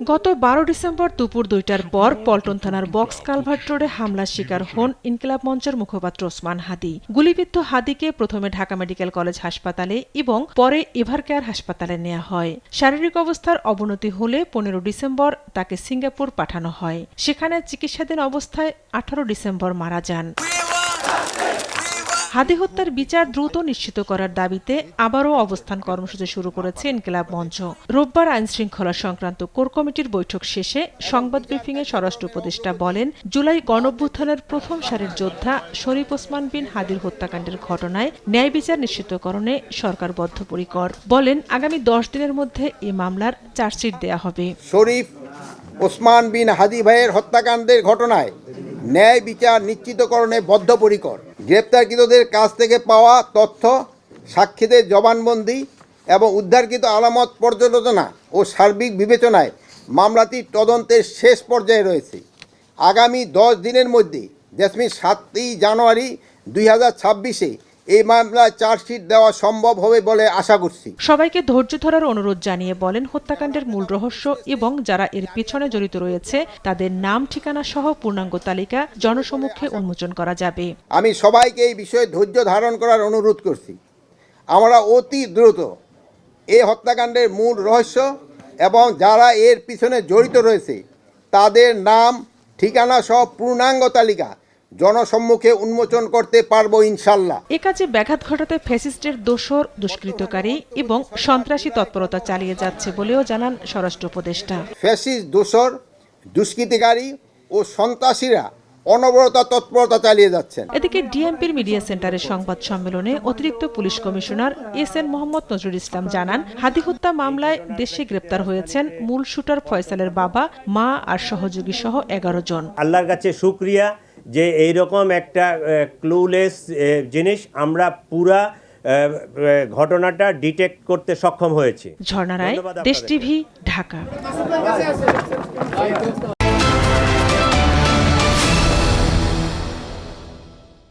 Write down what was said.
গত ১২ ডিসেম্বর দুপুর ২টার পর পল্টন থানার বক্স কালভার্ট রোডে হামলার শিকার হন ইনকিলাব মঞ্চের মুখপাত্র ওসমান হাদি। গুলিবিদ্ধ হাদিকে প্রথমে ঢাকা মেডিকেল কলেজ হাসপাতালে এবং পরে এভারকেয়ার হাসপাতালে নেওয়া হয়। শারীরিক অবস্থার অবনতি হলে ১৫ ডিসেম্বর তাকে সিঙ্গাপুর পাঠানো হয়। সেখানে চিকিৎসাধীন অবস্থায় ১৮ ডিসেম্বর মারা যান। হাদি হত্যার বিচার দ্রুত নিশ্চিত করার দাবিতে আবারও অবস্থান কর্মসূচি শুরু করেছে ইনকিলাব মঞ্চ। রোববার আইনশৃঙ্খলা সংক্রান্ত কোর কমিটির বৈঠক শেষে সংবাদ ব্রিফিংয়ে স্বরাষ্ট্র উপদেষ্টা বলেন, জুলাই গণঅভ্যুত্থানের প্রথম সারির যোদ্ধা শরীফ ওসমান বিন হাদির হত্যাকাণ্ডের ঘটনায় ন্যায় বিচার নিশ্চিতকরণে সরকার বদ্ধপরিকর। বলেন, আগামী ১০ দিনের মধ্যে এ মামলার চার্জশিট দেয়া হবে। শরীফ ওসমান বিন হাদি ভাইয়ের হত্যাকাণ্ডের ঘটনায় ন্যায় বিচার নিশ্চিতকরণে বদ্ধপরিকর। গ্রেপ্তারকৃতদের কাছ থেকে পাওয়া তথ্য, সাক্ষীদের জবানবন্দি এবং উদ্ধারকৃত আলামত পর্যালোচনা ও সার্বিক বিবেচনায় মামলাটি তদন্তের শেষ পর্যায়ে রয়েছে। আগামী ১০ দিনের মধ্যে ৭ই জানুয়ারি ২০২৬-এ এই মামলায় চার্জশিট দেওয়া সম্ভব হবে বলে আশা করছি। সবাইকে ধৈর্য ধরার অনুরোধ জানিয়ে বলেন, হত্যাকাণ্ডের মূল রহস্য এবং যারা এর পেছনে জড়িত রয়েছে তাদের নাম, ঠিকানা সহ পূর্ণাঙ্গ তালিকা জনসমক্ষে উন্মোচন করা যাবে। আমি সবাইকে এই বিষয়ে ধৈর্য ধারণ করার অনুরোধ করছি। আমরা অতি দ্রুত এই হত্যাকাণ্ডের মূল রহস্য এবং যারা এর পিছনে জড়িত রয়েছে তাদের নাম, ঠিকানা সহ পূর্ণাঙ্গ তালিকা জনসম্মুখে উন্মোচন করতে পারবো ইনশাল্লাহ। এ কাজে ব্যাঘাত ঘটাতে ফ্যাসিস্টের দোসর, দুষ্কৃতকারী এবং সন্ত্রাসী তৎপরতা চালিয়ে যাচ্ছে বলেও জানান স্বরাষ্ট্র উপদেষ্টা। ফ্যাসিস্ট, দোসর, দুষ্কৃতিকারী ও সন্ত্রাসীরা অনবরত তৎপরতা চালিয়ে যাচ্ছেন। এদিকে ডিএমপির মিডিয়া সেন্টারের সংবাদ সম্মেলনে অতিরিক্ত police commissioner S N. Mohammad Nazrul Islam জানান, হাদি হত্যা মামলায় দেশে গ্রেপ্তার হয়েছেন মূল শুটার ফয়সালের বাবা, মা আর সহযোগী সহ ১১ জন। আল্লাহর কাছে শুকরিয়া যে এইরকম একটা ক্লুলেস জিনিস আমরা পুরা ঘটনাটা ডিটেক্ট করতে সক্ষম হয়েছি। ঝর্ণা রায়, দেশ টিভি, ঢাকা।